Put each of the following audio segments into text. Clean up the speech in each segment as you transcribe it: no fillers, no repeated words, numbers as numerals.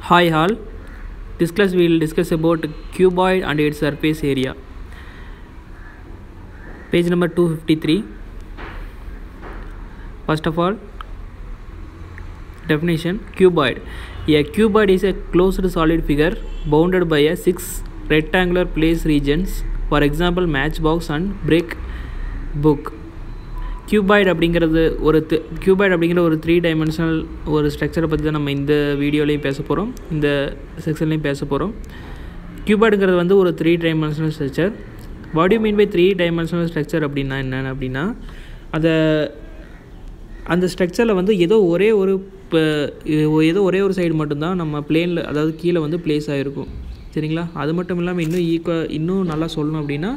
Hi all, this class we will discuss about cuboid and its surface area. Page number 253. First of all, definition: cuboid. A cuboid is a closed solid figure bounded by a 6 rectangular place regions, for example matchbox and brick book. Cuboid அப்படிங்கிறது ஒரு 3 dimensional ஒரு ஸ்ட்ரக்சரை பற்றி தான் நம்ம இந்த வீடியோலையும் பேச போகிறோம், இந்த செக்ஷன்லையும் பேச போகிறோம். கியூபாய்டுங்கிறது வந்து ஒரு 3 dimensional structure. What you mean by 3 dimensional structure அப்படின்னா என்னென்னு அப்படின்னா, அந்த ஸ்ட்ரக்சரில் வந்து ஏதோ ஒரே ஒரு சைடு மட்டும்தான் நம்ம பிளேனில், அதாவது கீழே வந்து பிளேஸ் ஆகிருக்கும். சரிங்களா? அது மட்டும் இல்லாமல் இன்னும் நல்லா சொல்லணும் அப்படின்னா,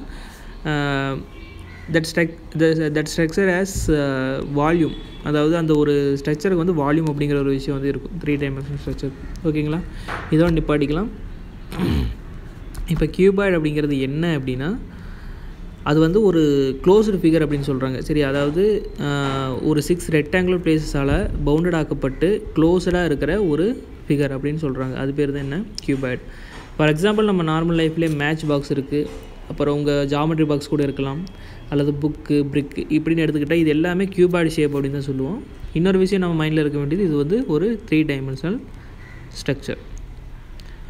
that structure has volume, அதாவது அந்த ஒரு ஸ்ட்ரக்சருக்கு வந்து வால்யூம் அப்படிங்கிற ஒரு விஷயம் வந்து இருக்கும் 3 டைமென்ஷனல் ஸ்ட்ரக்சர். ஓகேங்களா? இதோட நிப்பாட்டிக்கலாம். இப்போ கியூபாய்டு அப்படிங்கிறது என்ன அப்படின்னா, அது வந்து ஒரு க்ளோஸ்டு ஃபிகர் அப்படின்னு சொல்கிறாங்க. சரி, அதாவது ஒரு 6 ரெக்டாங்குலர் பிளேஸஸால் பவுண்டட் ஆக்கப்பட்டு க்ளோஸ்டாக இருக்கிற ஒரு ஃபிகர் அப்படின்னு சொல்கிறாங்க. அது பேர் தான் என்ன? கியூபாய்டு. ஃபார் எக்ஸாம்பிள், நம்ம நார்மல் லைஃப்லேயே மேட்ச் பாக்ஸ் இருக்குது, அப்புறம் உங்கள் ஜாமெட்ரி பாக்ஸ் கூட இருக்கலாம், அல்லது புக்கு, பிரிக்கு இப்படின்னு எடுத்துக்கிட்டால் இது எல்லாமே கியூபாய்டு ஷேப் அப்படின்னு தான் சொல்லுவோம். இன்னொரு விஷயம் நம்ம மைண்டில் இருக்க வேண்டியது, இது வந்து ஒரு 3 dimensional structure.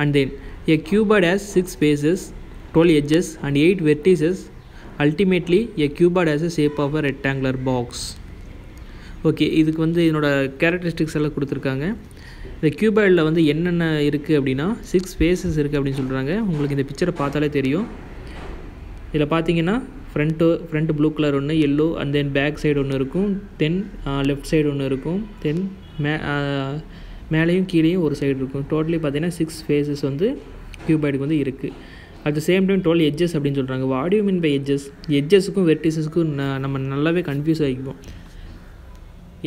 And then a cuboid has 6 faces, 12 edges and 8 vertices. Ultimately a cuboid has a shape of a rectangular box. Okay, இதுக்கு வந்து என்னோட கேரக்டரிஸ்டிக்ஸ் எல்லாம் கொடுத்துருக்காங்க. இந்த கியூபாய்டில் வந்து என்னென்ன இருக்குது அப்படின்னா 6 ஃபேஸஸ் இருக்குது அப்படின்னு சொல்கிறாங்க. உங்களுக்கு இந்த பிக்சரை பார்த்தாலே தெரியும். இதில் பார்த்தீங்கன்னா ஃப்ரண்ட் ப்ளூ கலர் ஒன்று, yellow, and then back side ஒன்று இருக்கும், தென் லெஃப்ட் சைடு ஒன்று இருக்கும், தென் மேலேயும் கீழேயும் ஒரு சைடு இருக்கும். டோட்டலி பார்த்தீங்கன்னா 6 ஃபேஸஸ் வந்து கியூபாய்டுக்கு வந்து இருக்குது. At the same time 12 edges அப்படின்னு சொல்கிறாங்க. What you mean by edges? எட்ஜஸுக்கும் வெர்டிசஸ்க்கும் நம்ம நல்லாவே கன்ஃபியூஸ் ஆகிக்குவோம்.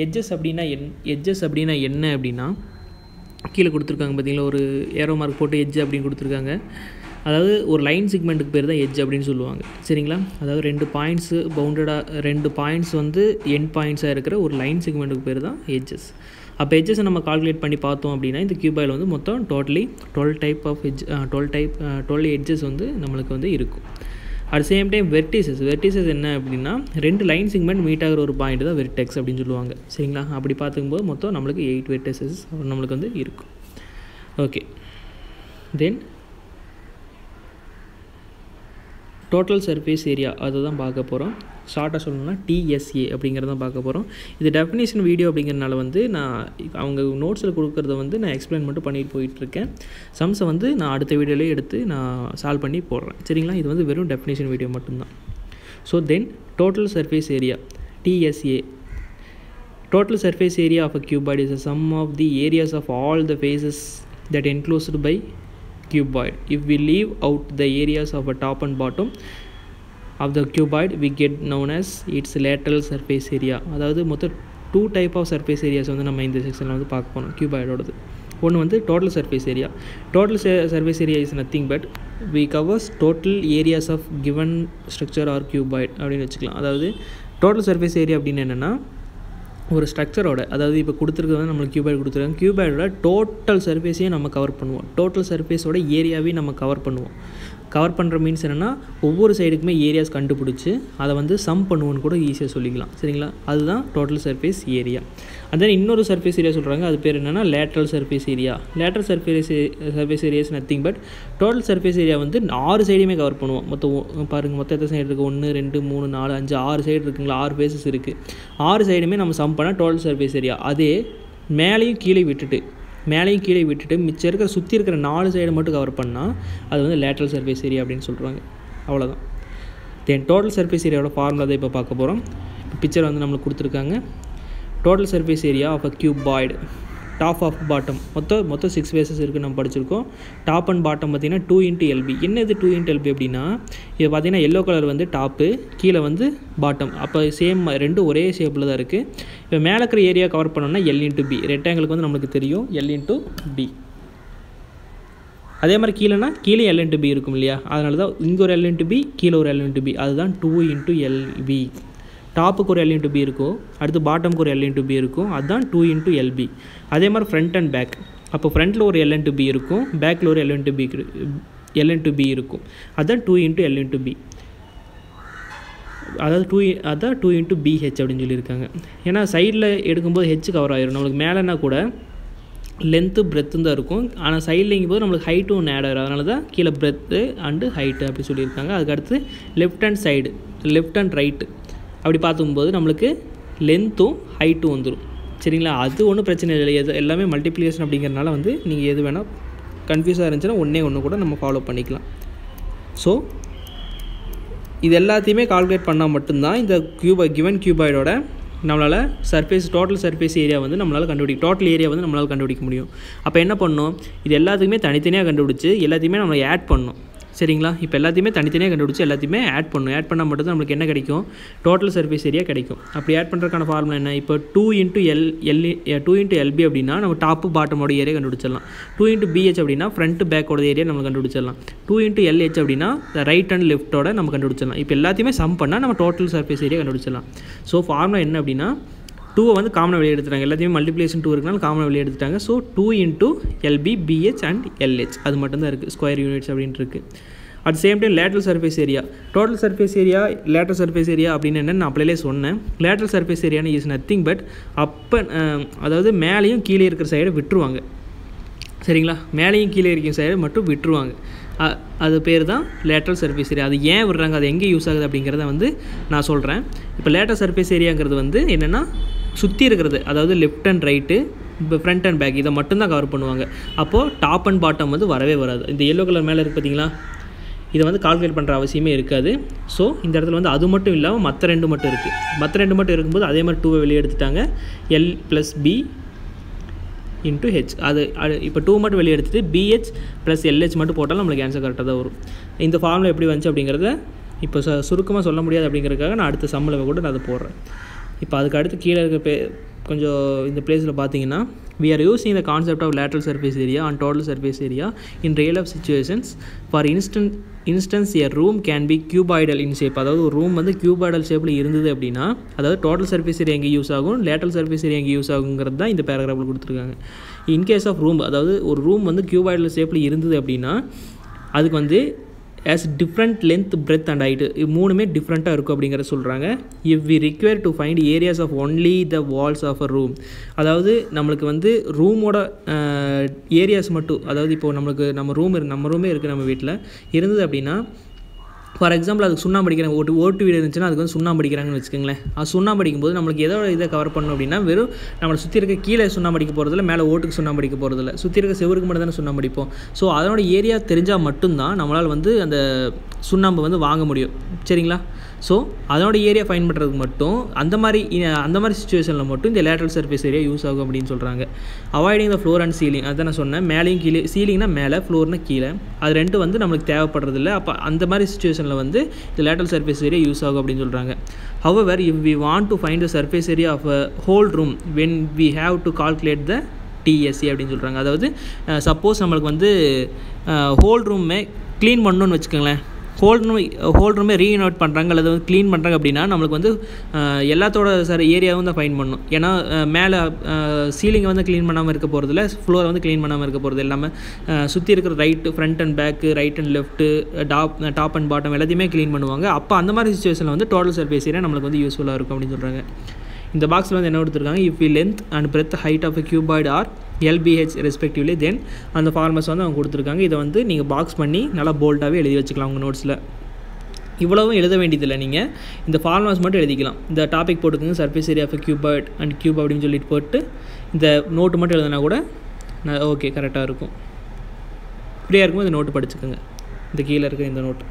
எட்ஜஸ் அப்படின்னா என்ன அப்படின்னா, கீழே கொடுத்துருக்காங்க பார்த்தீங்களா, ஒரு ஏரோ மார்க் போட்டு எட்ஜ் அப்படின்னு கொடுத்துருக்காங்க. அதாவது ஒரு லைன் செக்மெண்ட்டுக்கு பேர் தான் எட்ஜ் அப்படின்னு சொல்லுவாங்க. சரிங்களா? அதாவது 2 பாயிண்ட்ஸு பவுண்டடாக, 2 பாயிண்ட்ஸ் வந்து எண்ட் பாயிண்ட்ஸாக இருக்கிற ஒரு லைன் செக்மெண்ட்டுக்கு பேர் தான் எட்ஜஸ். அப்போ எட்ஜஸை நம்ம கால்குலேட் பண்ணி பார்த்தோம் அப்படின்னா, இந்த கியூபாய்டில் வந்து மொத்தம் டோட்டலி 12 எட்ஜஸ் வந்து நம்மளுக்கு வந்து இருக்கும். அட் சேம் டைம் வெர்டிசஸ் என்ன அப்படின்னா, 2 லைன் செக்மெண்ட் மீட் ஆகிற ஒரு பாயிண்ட் தான் வெர்டெக்ஸ் அப்படின்னு சொல்லுவாங்க. சரிங்களா? அப்படி பார்த்துக்கும்போது மொத்தம் நம்மளுக்கு 8 வெர்டிசஸ் நம்மளுக்கு வந்து இருக்கும். ஓகே, தென் டோட்டல் சர்ஃபேஸ் ஏரியா அதை தான் பார்க்க போகிறோம். ஷார்ட்டாக சொல்லணும்னா TSA அப்படிங்கிறத தான் பார்க்க போகிறோம். இது டெஃபினேஷன் வீடியோ அப்படிங்கிறனால வந்து நான் அவங்க நோட்ஸில் கொடுக்குறத வந்து நான் எக்ஸ்பிளைன் மட்டும் பண்ணிட்டு போயிட்டுருக்கேன். சம்ஸை வந்து நான் அடுத்த வீடியோலேயே எடுத்து நான் சால்வ் பண்ணி போடுறேன். சரிங்களா? இது வந்து வெறும் டெஃபினேஷன் வீடியோ மட்டும்தான். So then total surface area TSA. Total surface area of a cuboid is the sum of the areas of all the faces that enclosed by cuboid. If we leave out the areas of a top and bottom of the cuboid, we get known as its lateral surface area. அதாவது மொத்தம் 2 type of surface areas வந்து நம்ம இந்த செக்ஷனில் வந்து பார்க்க போனோம் கியூபாய்டோடது. ஒன்று வந்து total surface area. Total surface area is nothing but we covers total areas of given structure or cuboid அப்படின்னு வச்சுக்கலாம். அதாவது total surface area அப்படின்னு என்னென்னா, ஒரு ஸ்ட்ரக்சரோட, அதாவது இப்போ கொடுத்துருக்கிறது வந்து நம்மளுக்கு கியூபாய்டு கொடுத்துருக்காங்க. கியூபாய்டோட டோட்டல் சர்ஃபேஸையும் நம்ம கவர் பண்ணுவோம். டோட்டல் சர்ஃபேஸோட ஏரியாவையும் நம்ம கவர் பண்ணுவோம். கவர் பண்ணுற மீன்ஸ் என்னென்னா, ஒவ்வொரு சைடுக்குமே ஏரியாஸ் கண்டுபிடிச்சி அதை வந்து சம் பண்ணுவோன்னு கூட ஈஸியாக சொல்லிக்கலாம். சரிங்களா? அதுதான் total surface area. And then இன்னொரு சர்ஃபேஸ் ஏரியா சொல்கிறாங்க, அது பேர் என்னென்னா lateral surface area. Lateral surface areas nothing but total surface area வந்து 6 சைடையுமே கவர் பண்ணுவோம். மொத்தம் எத்தனை சைடு இருக்குது? 1 2 3 4 5 6 சைடு இருக்குங்களா? 6 ஃபேஸஸ் இருக்குது. 6 சைடுமே நம்ம சம் பண்ணால் டோட்டல் சர்ஃபேஸ் ஏரியா. அதே மேலேயும் கீழே விட்டுட்டு மிச்சம் இருக்கிற சுற்றி இருக்கிற 4 சைடு மட்டும் கவர் பண்ணால் அது வந்து லேட்ரல் சர்ஃபேஸ் ஏரியா அப்படின்னு சொல்கிறாங்க. அவ்வளோதான். தென் டோட்டல் சர்ஃபேஸ் ஏரியாவோட ஃபார்முலா தான் இப்போ பார்க்க போகிறோம். பிக்சர் வந்து நம்மளுக்கு கொடுத்துருக்காங்க. Total surface area of a cuboid, top of bottom, மொத்தம் 6 ஃபேஸஸ் இருக்குது நம்ம படிச்சிருக்கோம். டாப் அண்ட் பாட்டம் பார்த்திங்கன்னா 2 × LB. என்ன இது 2 × LB அப்படின்னா, இது பார்த்திங்கன்னா எல்லோ கலர் வந்து டாப்பு, கீழே வந்து பாட்டம். அப்போ சேம் ரெண்டும் ஒரே ஷேப்பில் தான் இருக்குது. இப்போ மேலே இருக்கிற ஏரியா கவர் பண்ணோம்னா L × B. ரெக்டாங்கிளுக்கு வந்து நம்மளுக்கு தெரியும் L × B. அதே மாதிரி கீழே L × B இருக்கும் இல்லையா? அதனால தான் இங்கே ஒரு L × B, கீழே ஒரு L × B. அதுதான் 2 × LB. டாப்புக்கு ஒரு L × B இருக்கும், அடுத்து பாட்டமுக்கு ஒரு L × B இருக்கும், அதுதான் 2 × LB. அதே மாதிரி ஃப்ரண்ட் அண்ட் பேக், அப்போ ஃப்ரண்ட்டில் ஒரு L into B இருக்கும், பேக்கில் ஒரு L into B இருக்கும். அதுதான் 2 into L into B, அதாவது 2 into BH அப்படின்னு சொல்லியிருக்காங்க. ஏன்னா சைடில் எடுக்கும்போது ஹெச் கவர் ஆயிரும். நம்மளுக்கு மேலேனா கூட லென்த்து பிரெத்தும் தான் இருக்கும், ஆனால் சைட்லேங்கும் போது நம்மளுக்கு ஹைட்டும் ஒன்று ஆட் ஆகிடும். அதனால தான் கீழே பிரெத்து அண்டு ஹைட்டு அப்படி சொல்லியிருக்காங்க. அதுக்கடுத்து left hand side, left and right அப்படி பார்த்துக்கும்போது நம்மளுக்கு லென்த்தும் ஹைட்டும் வந்துடும். சரிங்களா, அது ஒன்றும் பிரச்சனை இல்லை. எல்லாமே மல்டிப்ளிகேஷன் அப்படிங்கிறனால வந்து நீங்கள் எது வேணால் கன்ஃபியூஸாக இருந்துச்சுன்னா ஒன்று கூட நம்ம ஃபாலோ பண்ணிக்கலாம். ஸோ இது எல்லாத்தையுமே கால்குலேட் பண்ணால் மட்டும்தான் இந்த கிவன் கியூபாய்டோட நம்மளால் டோட்டல் சர்ஃபேஸ் ஏரியா வந்து நம்மளால் டோட்டல் ஏரியா வந்து நம்மளால் கண்டுபிடிக்க முடியும். அப்போ என்ன பண்ணணும், இது எல்லாத்துக்குமே தனித்தனியாக கண்டுபிடிச்சி எல்லாத்தையுமே நம்ம ஆட் பண்ணணும். சரிங்களா, இப்போ எல்லாத்தையுமே தனித்தனியாக கண்டுபிடிச்சி எல்லாத்தையுமே ஆட் பண்ணால் மட்டும்தான் நம்மளுக்கு என்ன கிடைக்கும், டோட்டல் சர்ஃபேஸ் ஏரியா கிடைக்கும். அப்படி ஆட் பண்ணுறதுக்கான ஃபார்முலா என்ன, இப்போ 2 into LB அப்படின்னா நம்ம டாப்பு பாட்டமோட ஏரியா கண்டுபிடிச்சிடலாம். 2 into BH அப்படின்னா ஃப்ரண்ட் பேக்கோட ஏரியா நம்ம கண்டுபிடிச்சிடலாம். 2 into LH அப்படின்னா ரைட் அண்ட் லெஃப்ட்டோட நம்ம கண்டுபிடிச்சிடலாம். இப்போ எல்லாத்தையுமே சம் பண்ணால் நம்ம டோட்டல் சர்ஃபேஸ் ஏரியா கண்டுபிடிச்சிடலாம். ஸோ ஃபார்முலா என்ன அப்படின்னா 2 வந்து காமனாக வெளியே எடுத்துட்டாங்க, எல்லாத்தையுமே மல்டிப்ளிகேஷன் 2 இருக்கனால காமனாக வெளியே எடுத்துட்டாங்க. So 2 into LB, BH and LH அது மட்டும்தான் இருக்குது, ஸ்கொயர் யூனிட்ஸ் அப்படின்ட்டு இருக்குது. At same time lateral surface area, total surface area, lateral surface area அப்படின்னு என்னென்னு நான் அப்படியே சொன்னேன். லேட்ரல் சர்ஃபேஸ் ஏரியான்னு இஸ் நத்திங் பட் அதாவது மேலேயும் கீழே இருக்கிற சைடை விட்டுருவாங்க. சரிங்களா, மேலேயும் கீழே இருக்கிற சைடை மட்டும் விட்டுருவாங்க. அது பேர் தான் லேட்ரல் சர்ஃபேஸ் ஏரியா. அது ஏன் விடுறாங்க, அது எங்கே யூஸ் ஆகுது அப்படிங்கிறத வந்து நான் சொல்கிறேன். இப்போ லேட்ரல் சர்ஃபேஸ் ஏரியாங்கிறது வந்து என்னென்னா சுற்றி இருக்கிறது, அதாவது லெஃப்ட் அண்ட் ரைட்டு, இப்போ ஃப்ரண்ட் அண்ட் பேக் இதை மட்டும்தான் கவர் பண்ணுவாங்க. அப்போது டாப் அண்ட் பாட்டம் வந்து வரவே வராது. இந்த எல்லோ கலர் மேலே இருக்குது பார்த்தீங்களா, இதை வந்து கால்குலேட் பண்ணுற அவசியமே இருக்காது. ஸோ இந்த இடத்துல வந்து அது மட்டும் இல்லாமல் மற்ற 2 மட்டும் இருக்குது. மற்ற 2 மட்டும் இருக்கும்போது அதே மாதிரி 2 வெளியே எடுத்துட்டாங்க, L + B into H. அது இப்போ 2 மட்டும் வெளியே எடுத்துகிட்டு BH + LH மட்டும் போட்டாலும் நம்மளுக்கு ஆன்சர் கரெக்டாக தான் வரும். இந்த ஃபார்முலா எப்படி வந்துச்சு அப்படிங்கிறத இப்போ சுருக்கமாக சொல்ல முடியாது அப்படிங்கிறதுக்காக நான் அடுத்த சம்மில் கூட நான் அதை போடுறேன். இப்போ அதுக்கு அடுத்து கீழே இருக்க கொஞ்சம் இந்த பிளேஸில் பார்த்தீங்கன்னா we are using the concept of lateral surface area and total surface area in real life situations. For instance a room can be cuboidal in shape. அதாவது ஒரு ரூம் வந்து cuboidal ஷேப்பில் இருந்தது அப்படின்னா, அதாவது டோட்டல் சர்ஃபேஸ் ஏரியா எங்கே use ஆகும், lateral surface area எங்கே யூஸ் ஆகுங்கிறது தான் இந்த பேராகிராஃபில் கொடுத்துருக்காங்க. இன் கேஸ் ஆஃப் ரூம், அதாவது ஒரு ரூம் வந்து cuboidal ஷேப்பில் இருந்தது அப்படின்னா அதுக்கு வந்து as different length, breadth and height இது மூணுமே டிஃப்ரெண்ட்டாக இருக்கும் அப்படிங்கிறத சொல்கிறாங்க. if we require to find areas of only the walls of a room, அதாவது நம்மளுக்கு வந்து ரூமோட ஏரியாஸ் மட்டும், அதாவது இப்போது நம்ம ரூமே இருக்குது நம்ம வீட்டில் இருந்தது அப்படின்னா, ஃபார் எக்ஸாம்பிள் அதுக்கு சுண்ணாம்பு அடிக்கிறாங்க, ஓட்டு வீடு இருந்துச்சுன்னா அதுக்கு வந்து சுண்ணாம்பு அடிக்கிறாங்கன்னு வச்சுக்கோங்களேன். அது சுண்ணாம்பு அடிக்கும்போது நம்மளுக்கு ஏதோ இதை கவர் பண்ணணும் அப்படின்னா வெறும் நம்மளை சுற்றி இருக்க கீழே சுண்ணாம்பு அடிக்க போகிறதில்ல, மேலே ஓட்டுக்கு சுண்ணாம்பு அடிக்க போகிறதில்ல, சுற்றி இருக்க செவருக்கு மட்டும் தானே சுண்ணாம்பு அடிப்போம். ஸோ அதனோட ஏரியா தெரிஞ்சால் மட்டும்தான் நம்மளால் வந்து அந்த சுண்ணாம்பு வந்து வாங்க முடியும். சரிங்களா, ஸோ அதனோட ஏரியா ஃபைன் பண்ணுறதுக்கு மட்டும் அந்த மாதிரி சுச்சுவேஷனில் மட்டும் இந்த லேட்ரல் சர்ஃபேஸ் ஏரியா யூஸ் ஆகும் அப்படின்னு சொல்கிறாங்க. Avoiding the floor and ceiling, அதான் நான் சொன்னேன், மேலேயும் கீழே, சீலிங்னா மேலே, ஃப்ளோர்னா கீழே, அது 2 வந்து நம்மளுக்கு தேவைப்படுறதில்ல. அப்போ அந்த மாதிரி சுச்சுவேஷனில் வந்து இந்த லேட்ரல் சர்ஃபேஸ் ஏரியா யூஸ் ஆகும் அப்படின்னு சொல்கிறாங்க. However, if we want to find the surface area of a whole room, when we have to calculate the TSE அப்படின்னு சொல்கிறாங்க. அதாவது சப்போஸ் நம்மளுக்கு வந்து ஹோல் ரூமே க்ளீன் பண்ணணுன்னு வச்சுக்கோங்களேன், ஹோல் ரூமே ரீஇனோவேட் பண்ணுறாங்க அல்லது வந்து க்ளீன் பண்ணுறாங்க அப்படின்னா நம்மளுக்கு வந்து எல்லாத்தோட ஏரியாவும் தான் ஃபைன் பண்ணணும். ஏன்னா மேலே சீலிங்கை வந்து க்ளீன் பண்ணாமல் இருக்க போகிறதில்ல, ஃப்ளோரை வந்து க்ளீன் பண்ணாமல் இருக்க போகிறது எல்லாமே சுற்றி இருக்கிற right, front and back, right and left, top and bottom எல்லாத்தையுமே க்ளீன் பண்ணுவாங்க. அப்போ அந்த மாதிரி சுச்சுவேஷனில் வந்து டோட்டல் சர்ஃபேஸ் ஏரியா நம்மளுக்கு வந்து யூஸ்ஃபுல்லாக இருக்கும் அப்படின்னு சொல்கிறாங்க. இந்த பாக்ஸில் வந்து என்ன கொடுத்துருக்காங்க, if we length and breadth height of a cuboid are LBH respectively, then அந்த ஃபார்மஸ் வந்து அவங்க கொடுத்துருக்காங்க. இதை வந்து நீங்கள் பாக்ஸ் பண்ணி நல்லா போல்டாகவே எழுதி வச்சுக்கலாம் உங்கள் நோட்ஸில். இவ்வளவும் எழுத வேண்டியதில்லை, நீங்கள் இந்த ஃபார்முலாஸ் மட்டும் எழுதிக்கலாம். இந்த டாபிக் போட்டுக்கோங்க, surface area of cuboid and cube அப்படின்னு சொல்லிட்டு போட்டு இந்த நோட்டு மட்டும் எழுதினா கூட ஓகே கரெக்டாக இருக்கும். ஃப்ரீயாக இருக்கும்போது இந்த நோட்டு படிச்சுக்கோங்க, இந்த கீழே இருக்க இந்த நோட்டு.